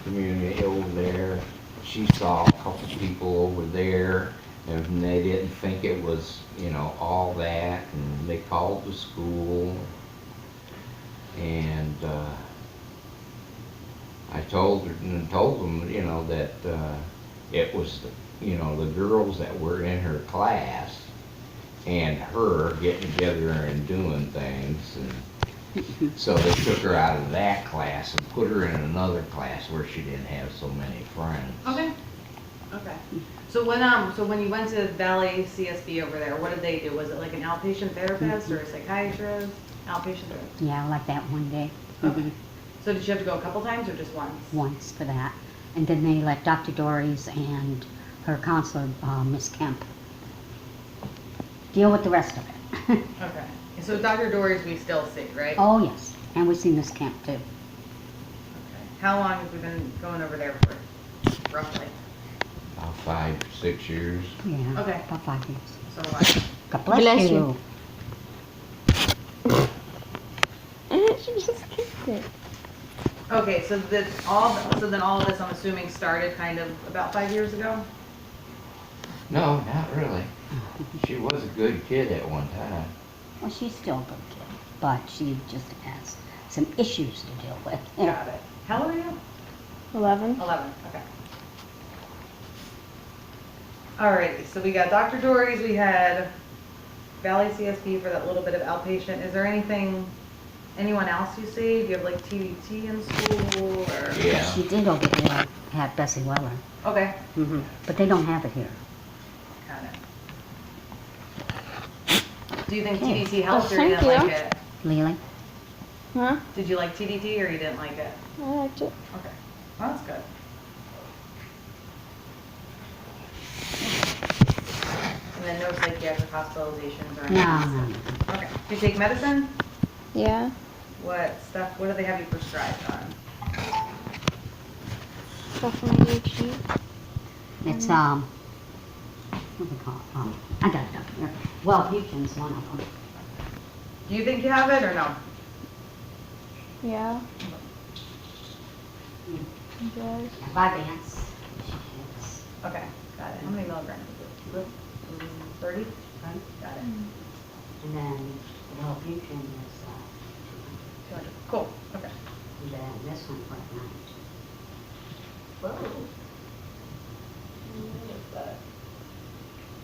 community over there. She saw a couple people over there, and they didn't think it was, all that, and they called the school. And I told her and told them, that it was, the girls that were in her class and her getting together and doing things. And so they took her out of that class and put her in another class where she didn't have so many friends. Okay. Okay. So when you went to Valley CSB over there, what did they do? Was it like an outpatient therapist or a psychiatrist? Outpatient therapist? Yeah, like that one day. Okay. So did you have to go a couple times or just once? Once for that. And then they let Dr. Dories and her counselor, Miss Kemp, deal with the rest of it. Okay. So Dr. Dories we still see, right? Oh, yes. And we see Miss Kemp too. Okay. How long have we been going over there for, roughly? About 5, 6 years. Yeah. Okay. About 5 years. So what? God bless, Bless you. She just kissed it. Okay, so then all of this, I'm assuming, started kind of about 5 years ago? No, not really. She was a good kid at one time. Well, she's still a good kid, but she just has some issues to deal with. Got it. How old are you? 11. 11, okay. Alrighty, so we got Dr. Dories, we had Valley CSP for that little bit of outpatient. Is there anyone else you see? Do you have like TDT in school or? Yeah. She did over there at Bessie Weller. Okay, But they don't have it here. got it. Do you think Okay. TDT helped or you Thank didn't you. like it? Lily? Huh? Did you like TDT or you didn't like it? I liked it. Okay, well, that's good. And then no psychiatric hospitalizations or anything? No. Okay, do you take medicine? Yeah. What do they have you prescribed on? Stuff from ADHD. It's, what do they call it? I got it up here. Wellbuten's one of them. Do you think you have it or no? Yeah. It does. Vyvanse. It's, Okay, got it. How many milligrams is it? 30? right? Got it. And then Wellbuten is, 200. Cool, okay. and then this one's like 9. Whoa. What is that?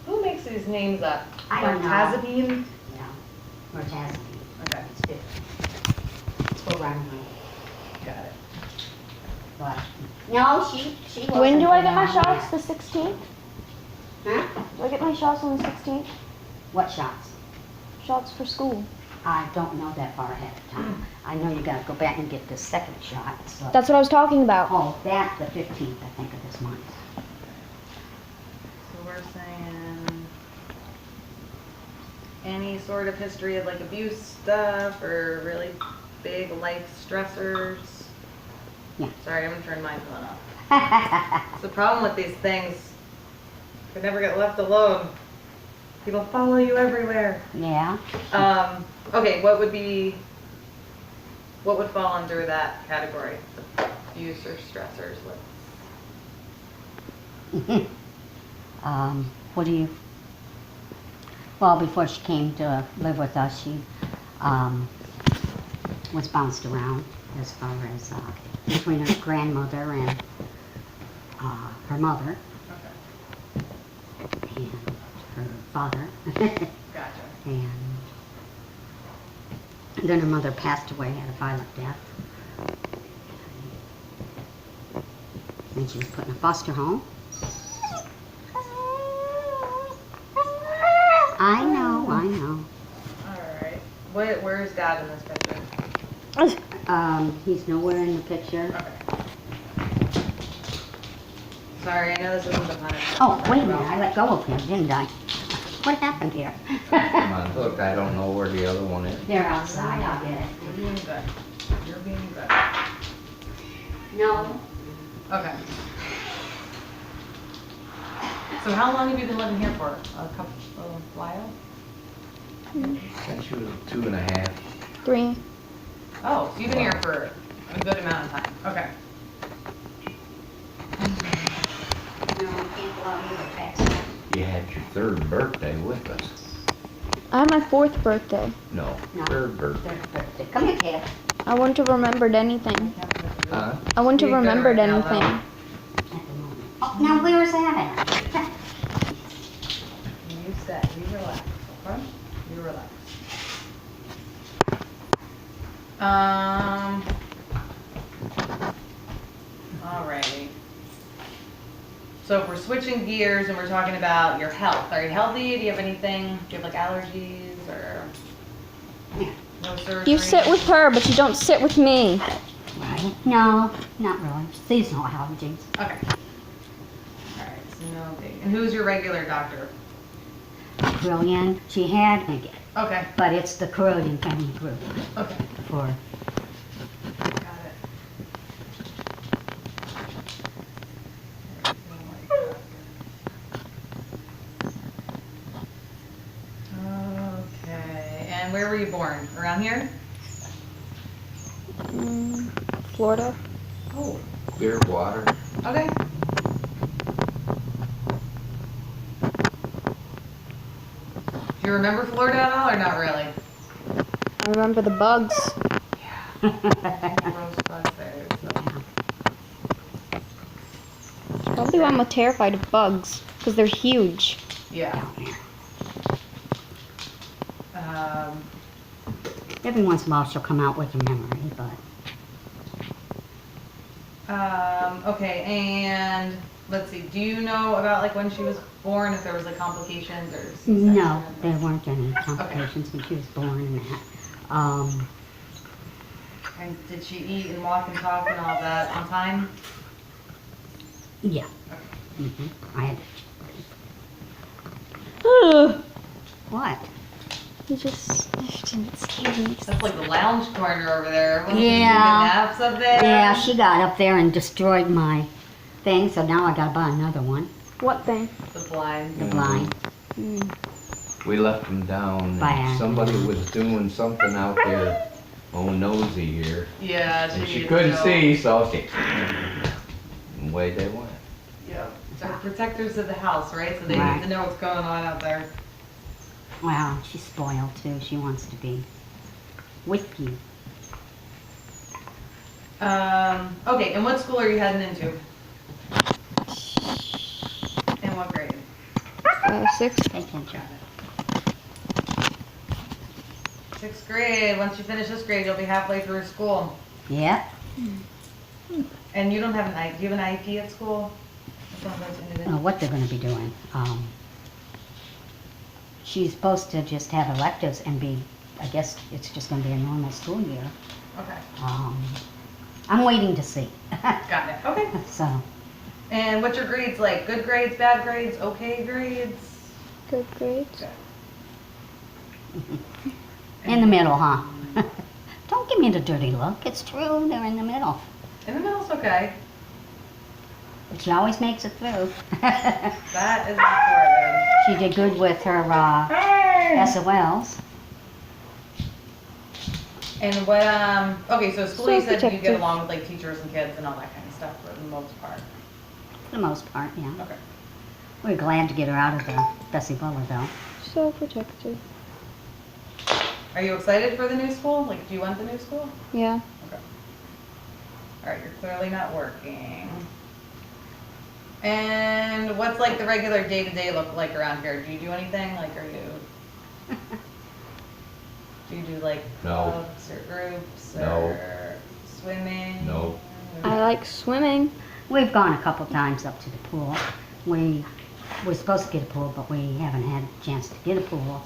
Who makes these names up? I don't know. Mirtazapine? Yeah. Mirtazapine. Okay, It's 50. It's for running away. got it. But, no, she wasn't. When do I get my for running shots? The 16th? Huh? Do I get my shots on the 16th? What shots? Shots for school. I don't know that far ahead of time. I know you gotta go back and get the second shot, so. That's what I was talking about. Oh, that's the 15th, I think, of this month. So we're saying any sort of history of like abuse stuff or really big life stressors? Yeah. Sorry, I'm gonna turn my phone off. It's the problem with these things. You can never get left alone. People follow you everywhere. Yeah. Okay, what would fall under that category? Abuse or stressors? What do you, well, before she came to live with us, she, was bounced around as far as, between her grandmother and, her mother Okay, and her father. gotcha. And then her mother passed away, had a violent death. And she was put in a foster home. I know. Alright. Where's Dad in this picture? He's nowhere in the picture. Okay. Sorry, I know this isn't the punishment. Oh, wait a minute, I let go of him, didn't I? What happened here? Come on, look, I don't know where the other one is. They're outside, I'll get it. You're being good. You're being good. No. Okay. So how long have you been living here for? A while? Since she was 2.5. 3. Oh, so you've been here for a good amount of time. Okay. your third birthday with us. I have my 4th birthday. No, No. third birthday. Third birthday. Come here, kid. I wouldn't have remembered anything. Huh? I wouldn't have You could remembered right now, anything. At the moment. Oh, now where is that at? You set, you relax, okay? You relax. Alrighty. So if we're switching gears and we're talking about your health, are you healthy? Do you have anything, do you have like allergies or no surgery? You sit with her, but you don't sit with me. Right. No, not really. Seasonal allergies. Okay. Alright, so no big. And who's your regular doctor? Brilliant. She had me, Okay, but it's the Carillion family group okay, for. got it. Okay, and where were you born? Around here? Florida. Oh, Clearwater. okay. Do you remember Florida at all or not really? I remember the bugs. Gross bugs there. So. Probably why I'm terrified of bugs, because they're huge. Yeah. Down there. Um, Every once in a while she'll come out with a memory, but okay, and let's see, do you know about like when she was born, if there was like complications or C-section? no, there weren't any complications when she was born and that. And did she eat and walk and talk and all that on time? Yeah. Okay. I had. What? You just didn't scare me. That's like the lounge corner over there. Wasn't she Yeah. taking naps up there? Yeah, she got up there and destroyed my thing, so now I gotta buy another one. What thing? The blind. The blind. We left them down. By and accident. somebody was doing something out there, oh nosy here. Yeah, And she needed couldn't to know. see, so she, and away they went. Yeah. They're protectors of the house, right? So they Right. need to know what's going on out there. Wow, she's spoiled too. She wants to be with you. Okay, and what school are you heading into? And what grade? 6. Take care, Charlie. 6th grade. Once you finish this grade, you'll be halfway through school. Yeah. And you don't have an do you have an IEP at school? That's what I'm going to do. What they're gonna be doing. She's supposed to just have electives and be, I guess it's just gonna be a normal school year. Okay, I'm waiting to see. got it. Okay. So, And what's your grades like? Good grades, bad grades, okay grades? Good grades. in the middle, huh? Don't give me the dirty look. It's true, they're in the middle. In the middle's okay. But she always makes it through. That is important. She did good with her SOLs. And what, okay, so school So you said you get protective. along with like teachers and kids and all that kind of stuff for the most part. For the most part, yeah. Okay. We're glad to get her out of the Bessie Buller, though. So protective. Are you excited for the new school? Like, do you want the new school? Yeah. Okay. All right, you're clearly not working. And what's like the regular day-to-day look like around here? Do you do anything? Like, are you, do you do like No. clubs or groups No. or swimming? No. I like swimming. We've gone a couple times up to the pool. We were supposed to get a pool, but we haven't had a chance to get a pool.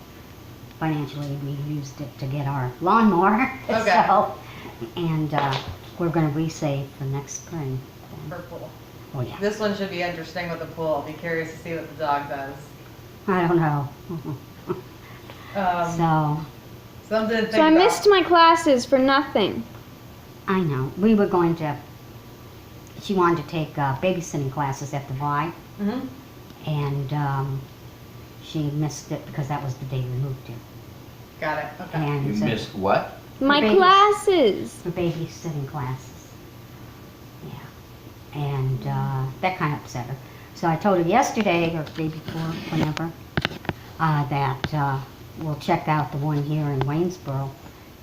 Financially, we used it to get our lawnmower. Okay. So, and we're going to resave for next spring. For pool. Oh, yeah. This one should be interesting with the pool. I'll be curious to see what the dog does. I don't know. So, Something to think So I about. missed my classes for nothing. I know. We were going to, she wanted to take babysitting classes at the Y, Mhm. and she missed it because that was the day we moved to. Got it. Okay. And You so- missed what? My babies. classes. for babysitting classes. Yeah. And that kind of upset her. So I told her yesterday, or the day before, whenever, that we'll check out the one here in Waynesboro,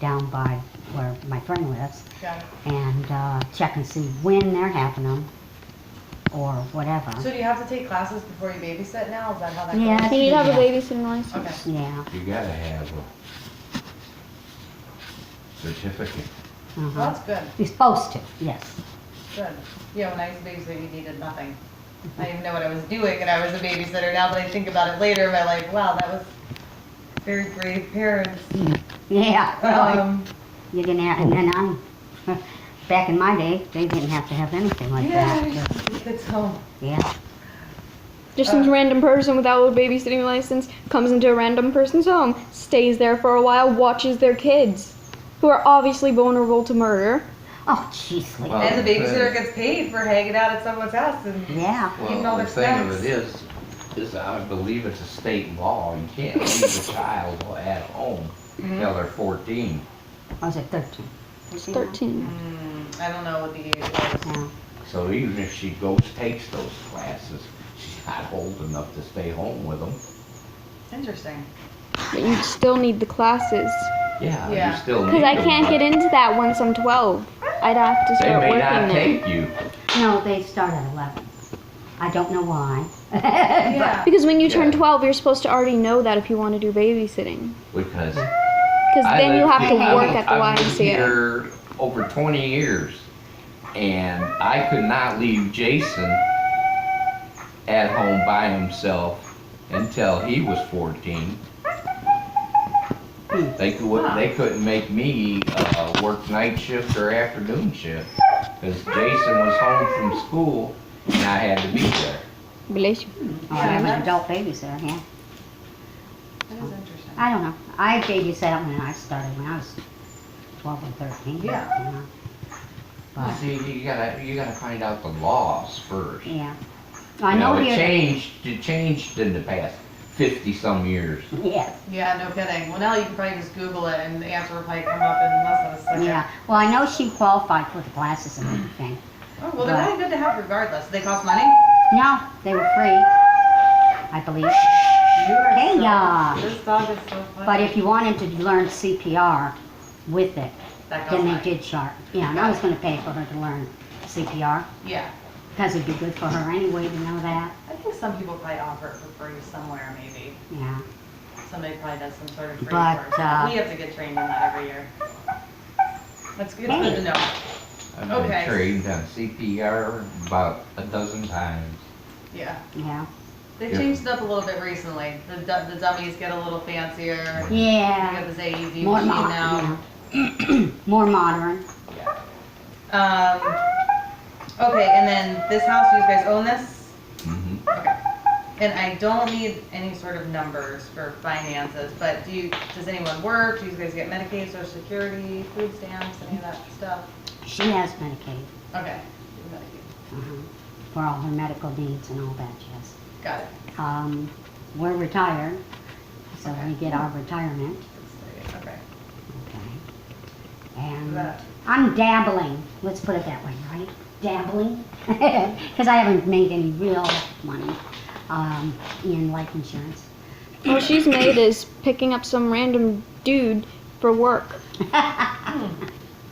down by where my friend lives, Got it. and check and see when they're having them, or whatever. So do you have to take classes before you babysit now? Is that how that Yeah. goes? You need to have a Yeah. babysitting license. Okay. Yeah. You gotta have a certificate. Well, Uh-huh. that's good. You're supposed to, yes. Good. Yeah, when I was a babysitter, you needed nothing. I didn't even know what I was doing, and I was a babysitter. Now that I think about it later, I'm like, wow, that was very brave parents. Yeah. You didn't have, and then back in my day, they didn't have to have anything like that. Yeah, kids home. Yeah. Just some random person without a babysitting license comes into a random person's home, stays there for a while, watches their kids, who are obviously vulnerable to murder. Oh, jeez. Lee. Well, And the babysitter gets paid for hanging out at someone's house and Yeah. eating all Well, the their thing of snacks. it is I believe it's a state law. You can't leave a child at home till they're 14. I was at 13. It's 13. I don't know what the age was. Yeah. So even if she takes those classes, she's not old enough to stay home with them. Interesting. But you still need the classes. Yeah, Yeah. you still need Because I them, can't but get into that once I'm 12. I'd have to They start may working not then. take you. No, they start at 11. I don't know why. Yeah. Because when you turn Yeah. 12, you're supposed to already know that if you want to do babysitting. Because Because then you have to work at the I've been YMCA. here over 20 years, and I could not leave Jason at home by himself until he was 14. They couldn't make me work night shift or afternoon shift, because Jason was home from school and I had to be there. Bless you. Oh, I was an adult babysitter, yeah. That is interesting. I don't know. I babysat when I started, when I was 12 or 13. Yeah. You know. But, See, you gotta find out the laws first. yeah. I You know it here. it changed in the past 50-some years. Yes. Yeah, no kidding. Well, now you can probably just Google it and the answer will probably come up in less than a second. Yeah. Well, I know she qualified for the classes and everything. Oh, well, they're really good to have regardless. Do they cost money? No, they were free, I believe. You are Hey, so- ya. This dog is so funny. But if you wanted to learn CPR with it, That costs then they money. did charge. Yeah, and I was gonna pay for her to learn CPR, Yeah. because it'd be good for her anyway to know that. I think some people probably offer it for free somewhere, maybe. Yeah. Somebody probably does some sort of free But, course. We have to get trained in that every year. That's good, it's good to know. I've been Okay. trained on CPR about a dozen times. Yeah. Yeah. They've Yeah. changed it up a little bit recently. The dummies get a little fancier. You Yeah. got this AED More machine modern. now. Yeah. More modern. Okay, and then this house, you guys own this? Mhm. Okay. And I don't need any sort of numbers for finances, but does anyone work? Do you guys get Medicaid, Social Security, food stamps, any of that stuff? She has Medicaid, Okay, Medicaid. for all her medical needs and all that jazz. Got it. We're retired, so Okay. we get our retirement. Okay. Okay. And That. I'm dabbling, let's put it that way, right? Dabbling, because I haven't made any real money in life insurance. All she's made is picking up some random dude for work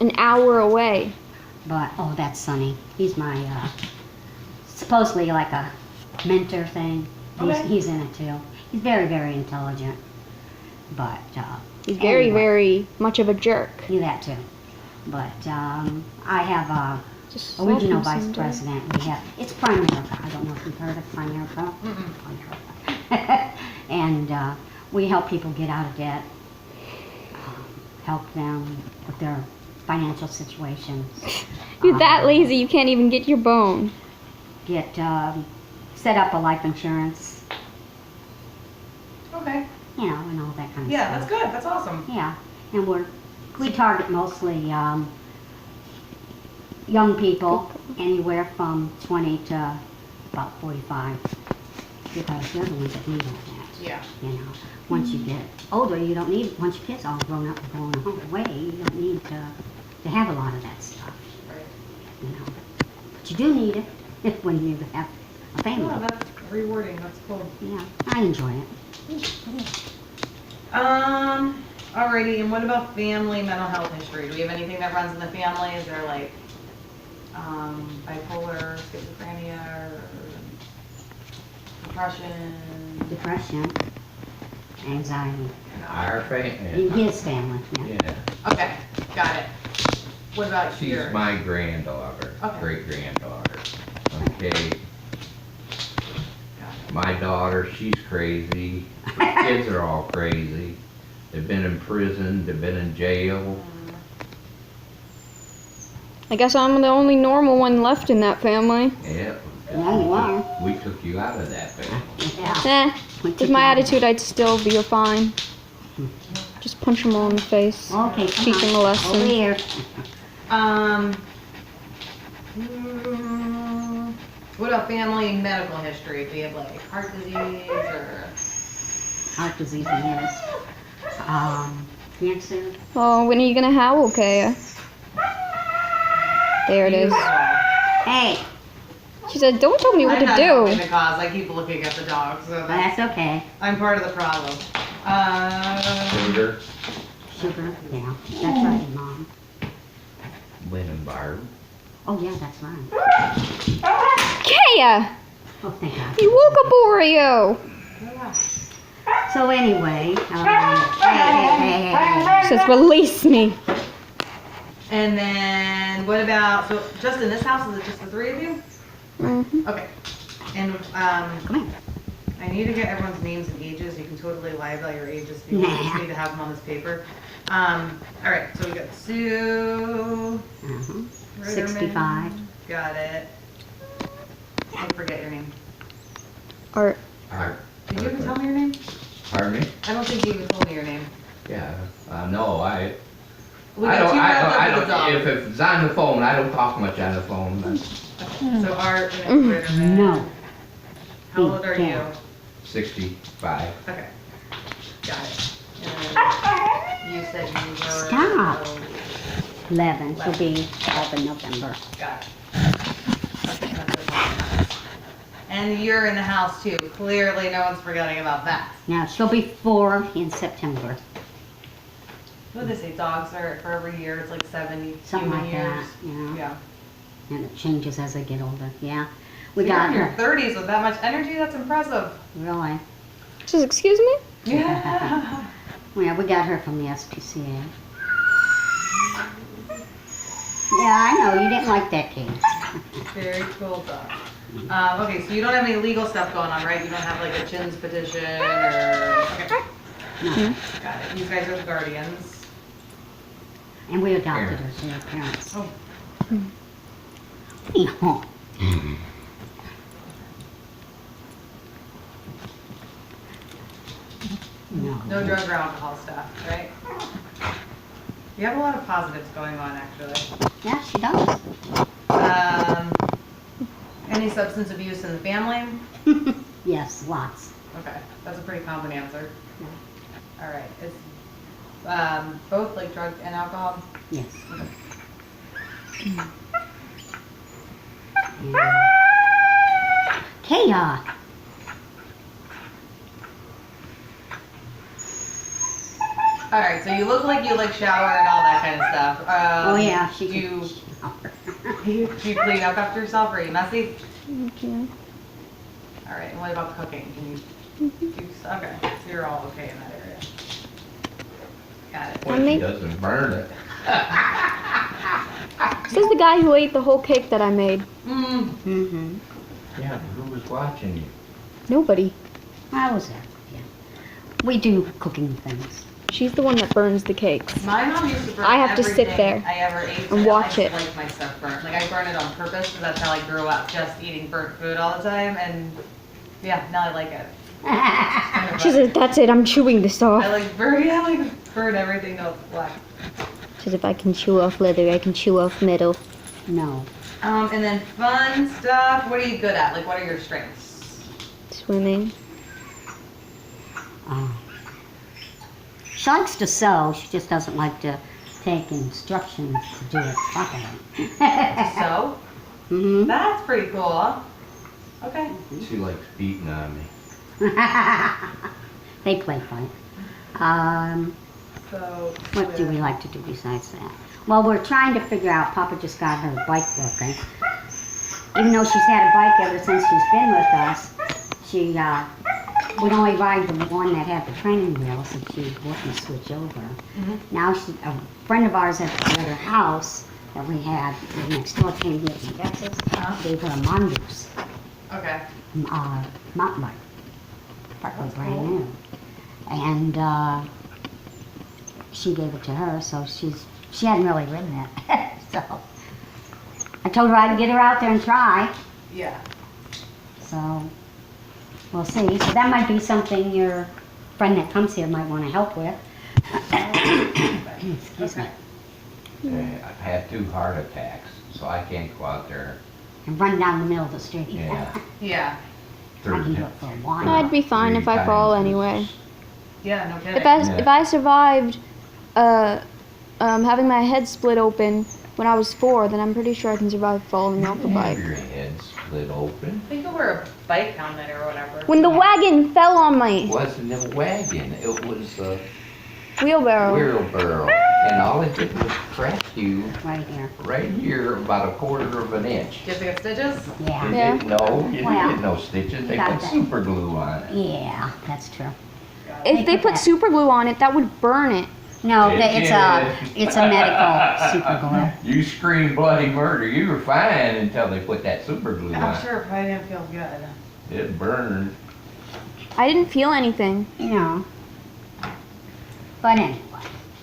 an hour away. But, oh, that's Sonny. He's my, supposedly like a mentor thing. Okay. He's in it too. He's very, very intelligent. But, He's very, anyway, very much of a jerk. He's that too. But, I have a Just slap regional him vice someday. president. We have, it's Primerica. I don't know if you've heard of Primerica. Mm-mm. And we help people get out of debt, help them with their financial situations. You're that lazy you can't even get your bone. Get set up a life insurance, Okay. you know, and all that kind of Yeah, stuff. that's good. That's awesome. Yeah, and we target mostly young people, anywhere from 20 to about 45, because they're the ones that need all that. Yeah. You know, once you get older, you don't need, once your kids all grown up and going away, you don't need to have a lot of that stuff, Right. you know. But you do need it when you have a family. Oh, that's rewarding, that's cool. Yeah, I enjoy it. Alrighty, and what about family mental health history? Do we have anything that runs in the family? Is there like, bipolar, schizophrenia, or depression? Depression, anxiety, Our in family, his family, yeah. yeah. Okay, got it. What about She's yours? my granddaughter, Okay. great-granddaughter. Okay, Got it. my daughter, she's crazy. Her kids are all crazy. They've been in prison, they've been in jail. I guess I'm the only normal one left in that family. Yeah. Yeah, you are. We took you out of that family. Yeah. With my attitude, I'd still be fine. Just punch them all in the face. Okay, come Teach them a on. lesson. Over here. What about family medical history? Do you have like heart disease or? Heart disease in his. Cancer. Oh, when are you gonna howl, Kaya? There it is. Hey, She said, "Don't tell me what I'm to not helping do." the cause. I keep looking at the dog, so that's okay. I'm part of the problem. Sugar, Sugar, yeah. That's right, Mom. Lynn and Barb. Oh, yeah, that's right. Kaya, Oh, thank God. you woke up Oreo. So anyway, hey. She says, "Release me." And then what about, so just in this house, is it just the three of you? Mhm. Okay. And Come here. I need to get everyone's names and ages. You can totally lie about your ages. You just need to have them on this paper. All right, so we got Sue. Uh-huh. Ritterman. 65. Got it. I forget your name. Art. Art. Did you even tell me your name? Pardon me? I don't think you even told me your name. Yeah, no, We I got don't, two I rounds don't, I up with the don't, dog. if it's on the phone, I don't talk much on the phone. So Art and Ritterman. No. How old are you? Yeah. 65. Okay. Got it. And you said you were. Stop. 11. She'll be 12 in November. Got it. Okay, that's it. And you're in the house too. Clearly, no one's forgetting about that. Now, she'll be 4 in September. What do they say? Dogs are for every year. It's like 70 Something human like years. that, yeah. Yeah. And it changes as they get older, yeah. We You're got in your her. 30s with that much energy. That's impressive. Really? She says, "Excuse me." Yeah. Yeah, we got her from the SPCA. Yeah, I know, you didn't like that case. Very cool dog. Okay, so you don't have any legal stuff going on, right? You don't have like a chins petition or. Okay. No. Got it. You guys are the guardians. And we adopted her, so her parents. Oh. Yeah. No. No drug or alcohol stuff, right? You have a lot of positives going on, actually. Yeah, she does. Any substance abuse in the family? Yes, lots. Okay, that's a pretty common answer. Yeah. All right, is both like drug and alcohol? Yes. Okay. Kaya. All right, so you look like you like shower and all that kind of stuff. Oh yeah, she do can you, shower. do you clean up after yourself? Or are you messy? Okay. All right, and what about cooking? Can you do? Okay, so you're all okay in that area. Got it. Well, she doesn't burn it. Says the guy who ate the whole cake that I made. Mm. Mm-hmm. Yeah, who was watching you? Nobody. I was there, yeah. We do cooking things. She's the one that burns the cakes. My mom used to burn I have to sit everything there I ever ate and watch I it. like my stuff burnt. Like I burn it on purpose because that's how I grew up, just eating burnt food all the time. And yeah, now I like it. Kind of She funny. says, "That's it. I'm chewing this I off." like burn. Yeah, I like burn everything till it's black. She says, "If I can chew off leather, I can chew off metal." No. And then fun stuff. What are you good at? Like, what are your strengths? Swimming. She likes to sew, she just doesn't like to take instructions to do it properly. So Mm-hmm. that's pretty cool. Okay. She likes beating on me. They play fight. So. What do we like to do besides that? Well, we're trying to figure out, Papa just got her bike working. Even though she's had a bike ever since she's been with us, she would only ride the one that had the training wheels and she wouldn't switch over. Now a friend of ours at the other house that we had next door came here from Texas, gave her a Mongoose Okay. mountain bike. Partly brand new. And she gave it to her, so she hadn't really ridden it. So I told her I'd get her out there and try. Yeah. So we'll see. So that might be something your friend that comes here might want to help with. Excuse me. I've had 2 heart attacks, so I can't go out there. And run down the middle of the street. Yeah. Yeah. I can do it for a while. I'd be fine if I fall anyway. Yeah, no kidding. If I survived having my head split open when I was 4, then I'm pretty sure I can survive falling off a bike. Your head split open. I think you wear a bike helmet or whatever. When the wagon fell on my It wasn't a wagon, it was a wheelbarrow. wheelbarrow. And all it did was crack you Right here. right here about 1/4 of an inch. Did you get stitches? Yeah. You Yeah. didn't know, you didn't Well, get no stitches, they got put that. super glue on it. Yeah, that's true. If they put super glue on it, that would burn it. No, It it's did. a medical super glue. You screamed bloody murder, you were fine until they put that super glue on I'm it. sure it probably didn't feel good. It burned. I didn't feel anything. You know. But anyway.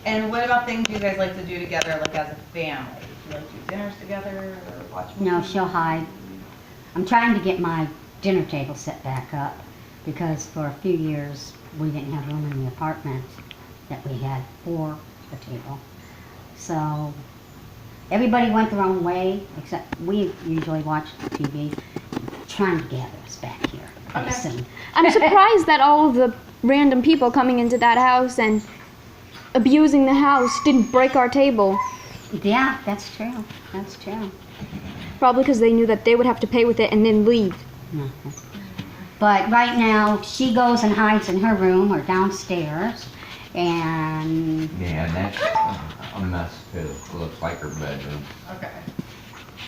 And what about things you guys like to do together, like as a family? Do you like to do dinners together or watch movies? No, she'll hide. I'm trying to get my dinner table set back up because for a few years we didn't have room in the apartment that we had for the table. So everybody went their own way, except we usually watch TV. Trying to gather us back here pretty Okay. soon. I'm surprised that all of the random people coming into that house and abusing the house didn't break our table. Yeah, that's true. That's true. Probably because they knew that they would have to pay with it and then leave. But right now, she goes and hides in her room or downstairs, and Yeah, and that's a mess too. It looks like her bedroom. Okay.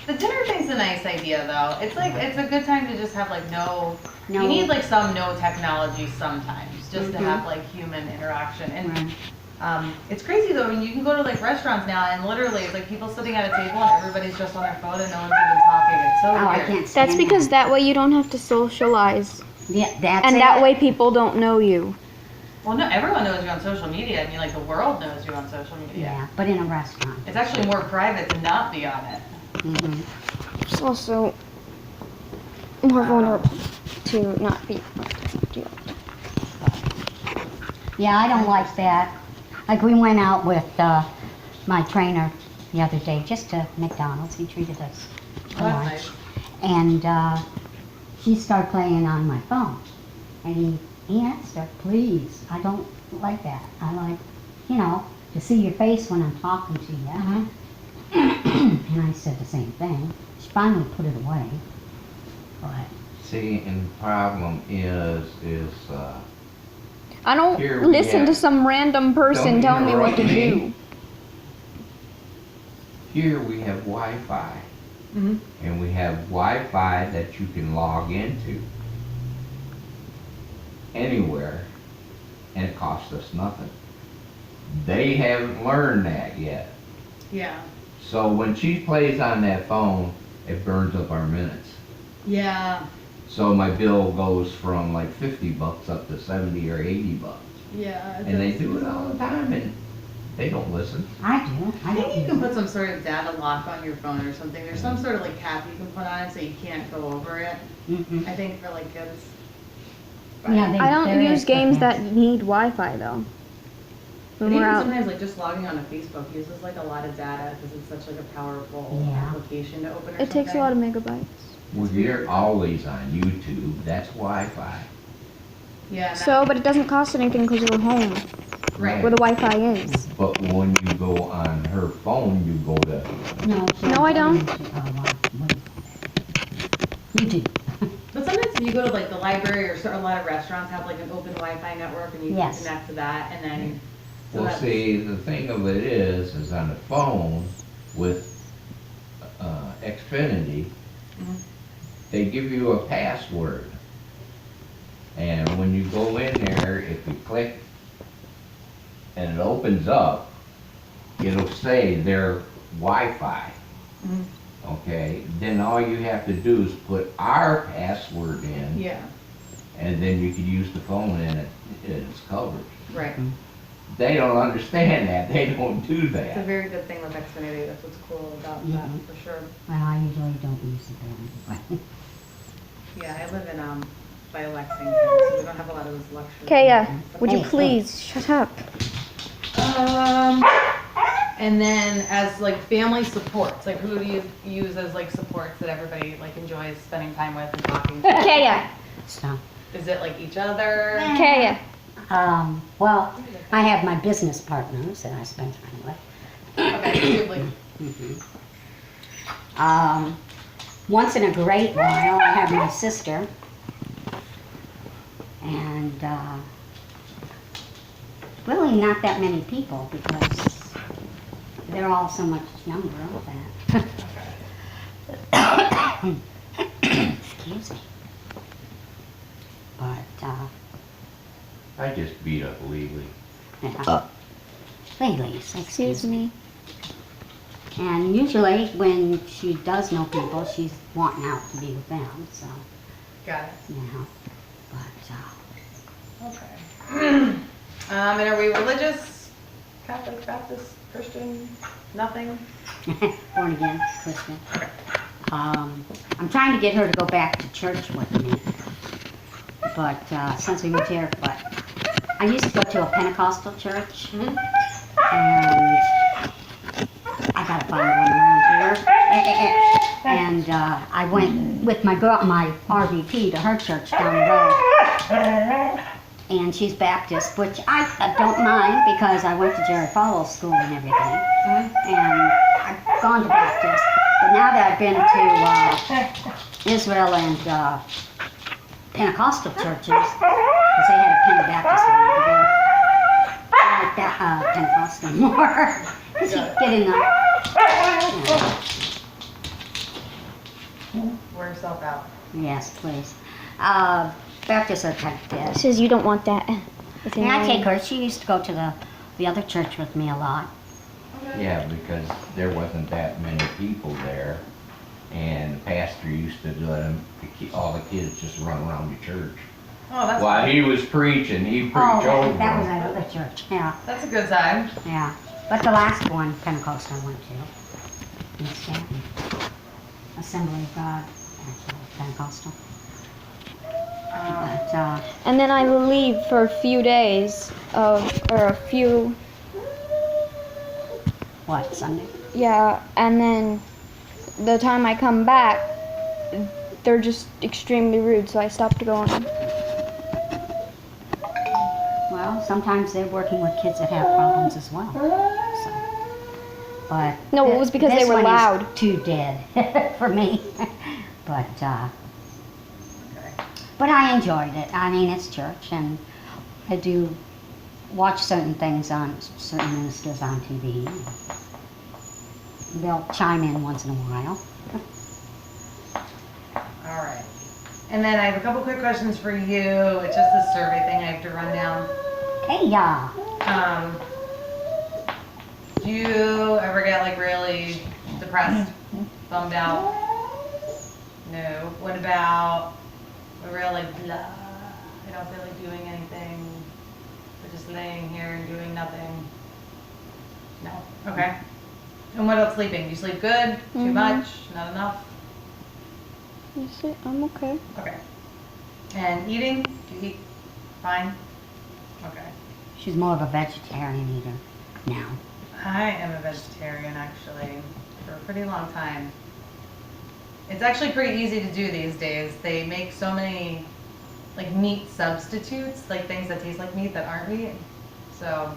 The dinner thing's a nice idea though. It's like, it's a good time to just have like you need like some no technology sometimes, just to have like human interaction. And Right. it's crazy though, when you can go to like restaurants now and literally it's like people sitting at a table and everybody's just on their phone and no one's even talking. It's so Oh, I weird. can't stand That's because that way you don't have to socialize. Yeah, that's And it. that way people don't know you. Well, no, everyone knows you on social media. I mean, like the world knows you on social media. Yeah, but in a restaurant. It's actually more private to not be on it. Hmm. It's also more vulnerable to not be. Yeah, I don't like that. Like we went out with my trainer the other day, just to McDonald's. He treated us to Oh, that's lunch. nice. And he started playing on my phone. And he asked her, please, I don't like that. I like, to see your face when I'm talking to you. And I said the same thing. She finally put it away. But See, and the problem is I don't Here we listen have- to some random person Don't telling me what to interrupt me. do. here we have Wi-Fi. Mhm. And we have Wi-Fi that you can log into anywhere, and it costs us nothing. They haven't learned that yet. Yeah. So when she plays on that phone, it burns up our minutes. Yeah. So my bill goes from like $50 up to 70 or 80 bucks. Yeah. And they do it all the time, and they don't listen. I do. I think you can put some sort of data lock on your phone or something. There's some sort of like cap you can put on it so you can't go over it. Mm-mm. I think for like kids. Yeah, I don't there use is, games but that need Wi-Fi though. But When we're even out. sometimes like just logging on to Facebook uses like a lot of data because it's such like a powerful Yeah. application to open or It takes a lot of megabytes. Well, you're always on YouTube. That's Wi-Fi. Yeah. So, but it doesn't cost anything because you're home Right. where the Wi-Fi is. But when you go on her phone, you go to No, No, I don't. You do. But So you go to like the library or a lot of restaurants have like an open Wi-Fi network and you can Yes. connect to that and then. so Well, that's- see, the thing of it is on the phone with, Xfinity, Mhm. they give you a password. And when you go in there, if you click and it opens up, it'll say their Wi-Fi. Mhm. Okay, then all you have to do is put our password in, Yeah, and then you can use the phone and it's covered. right. They don't understand that, they don't do It's a that. very good thing with Xfinity. That's what's cool about that Mhm. for sure. Well, I usually don't use it then. Yeah, I live in, by Lexington, so we don't have a lot of those luxuries. Kaya, would you Hey, please shut up? And then as like family supports, like who do you use as like supports that everybody like enjoys spending time with and talking to? Kaya, So, Is it like each other? Kaya. well, I have my business partners that I spend time with. Okay, so you have, like, Once in a great while, I have my sister. And really not that many people because they're all so much younger that. Excuse me. But, I just beat up Lily. yeah. Ladies, Excuse me. And usually when she does know people, she's wanting out to be with them, so, got it. you know. But, Okay. And are we religious? Catholic, Baptist, Christian? Nothing? born again Christian. I'm trying to get her to go back to church with me. But, since we moved here, but I used to go to a Pentecostal church. Mhm. And I gotta find one around here. And I went with my girl, my RVP, to her church down the road. And she's Baptist, which I don't mind because I went to Jerry Falwell's school and everything. Mhm. And I've gone to Baptist. But now that I've been to Israel and Pentecostal churches, because they had a Pentabaptist over there, I like that Pentecostal more. Because you get in the, Wear yourself out. yes, please. Baptists are kind of dead. Says you don't want that. It's And I annoying. take her. She used to go to the other church with me a lot. Yeah, because there wasn't that many people there, and the pastor used to let them, all the kids just run around the church. Oh, that's While fun. he was preaching, he preached Oh, over that was them. another church. Yeah, That's a good sign. yeah. But the last one, Pentecostal, I went to in Stanton. Assembly of God, actually, Pentecostal. But, And then I leave for a few days or a few, what, Sunday? yeah, and then the time I come back, they're just extremely rude, so I stopped going. Well, sometimes they're working with kids that have problems as well. So. But No, it was because they this were one is loud. too dead for me. But Okay. but I enjoyed it. I mean, it's church, and I do watch certain things on certain ministers on TV. They'll chime in once in a while. All right. And then I have a couple quick questions for you. It's just this survey thing I have to run down. Hey, yeah. Do you ever get like really depressed, bummed out? No. What about a real like blah? I don't feel like doing anything. We're just laying here and doing nothing. No. Okay. And what about sleeping? Do you sleep good? Too Mhm. much? Not enough? That's it. I'm okay. Okay. And eating? Do you eat fine? Okay. She's more of a vegetarian eater now. I am a vegetarian actually for a pretty long time. It's actually pretty easy to do these days. They make so many like meat substitutes, like things that taste like meat that aren't meat. So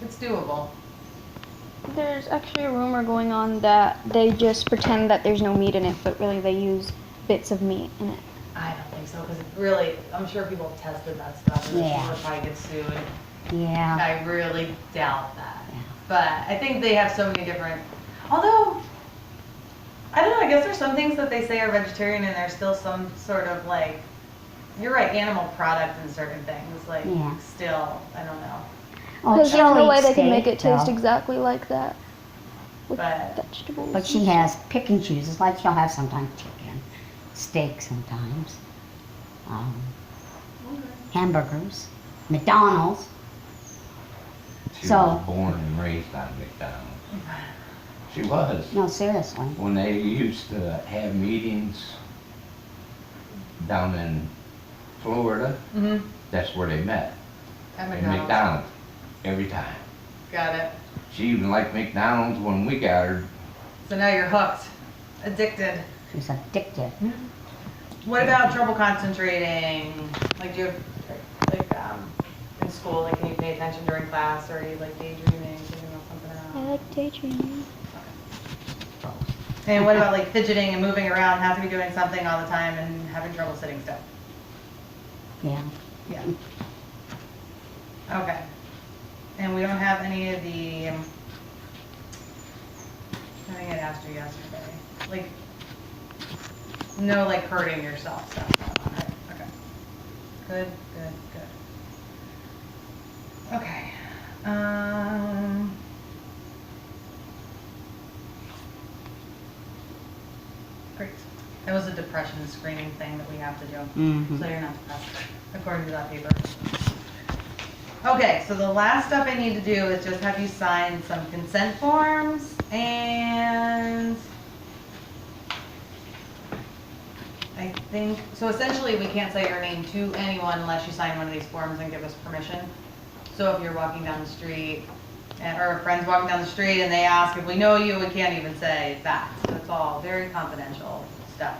it's doable. There's actually a rumor going on that they just pretend that there's no meat in it, but really they use bits of meat in it. I don't think so, because really, I'm sure people have tested that stuff, and Yeah. people would probably get sued. Yeah. I really doubt that. Yeah. But I think they have so many different, although, I don't know, I guess there's some things that they say are vegetarian and there's still some sort of like, you're right, animal product in certain things, like, Yeah. still, I don't know. Oh, Because she'll there's no eat way they can make steak, it taste though. exactly like that. With But- vegetables. But she has pick and chooses, like she'll have sometimes chicken, steak sometimes, hamburgers, McDonald's. She So- was born and raised on McDonald's. She was. No, seriously. When they used to have meetings down in Florida, Mm-hmm. that's where they met. At At McDonald's. McDonald's, every time. Got it. She even liked McDonald's when we got her. So now you're hooked, addicted. She's addicted. What about trouble concentrating? Like, do you have, like, in school, like, can you pay attention during class, or are you, like, daydreaming, thinking about something I else? like daydreaming. And what about, like, fidgeting and moving around, have to be doing something all the time and having trouble sitting still? Yeah. Yeah. Okay. And we don't have any of the, I think I asked you yesterday, like, no, like, hurting yourself stuff going on, right? Okay. Good, good, good. Okay. Great. That was a depression screening thing that we have to do. Mm-hmm. So you're not depressed, according to that paper. Okay, so the last step I need to do is just have you sign some consent forms, and I think, so essentially we can't say your name to anyone unless you sign one of these forms and give us permission. So if you're walking down the street, or a friend's walking down the street and they ask if we know you, we can't even say that. So it's all very confidential stuff.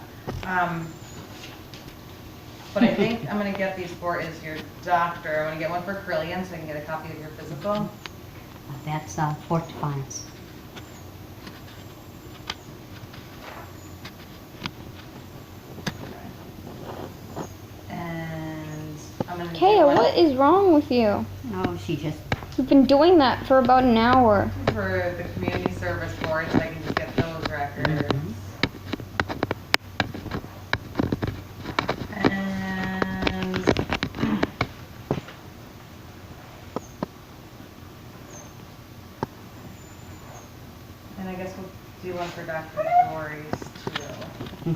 What I think I'm gonna get these for is your doctor. I wanna get one for Crillian so I can get a copy of your physical. That's Fort Defiance. And I'm gonna get Kaya, one what is wrong with you? No, she just, You've been doing that for about an hour. for the community service board so I can just get those records. And I guess we'll do one for Dr. Dory's too.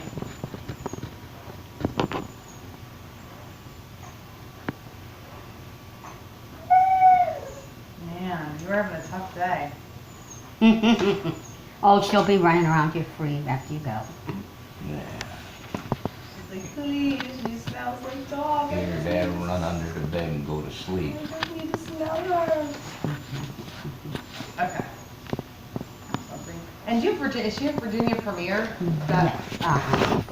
Man, you were having a tough day. oh, she'll be running around here free after you go. Yeah. She's like, please, she smells like dog. Made her dad run under the bed and go to sleep. I need to smell her. Okay. Something. And do you have Virginia, is she a Virginia Premier? That, Yes.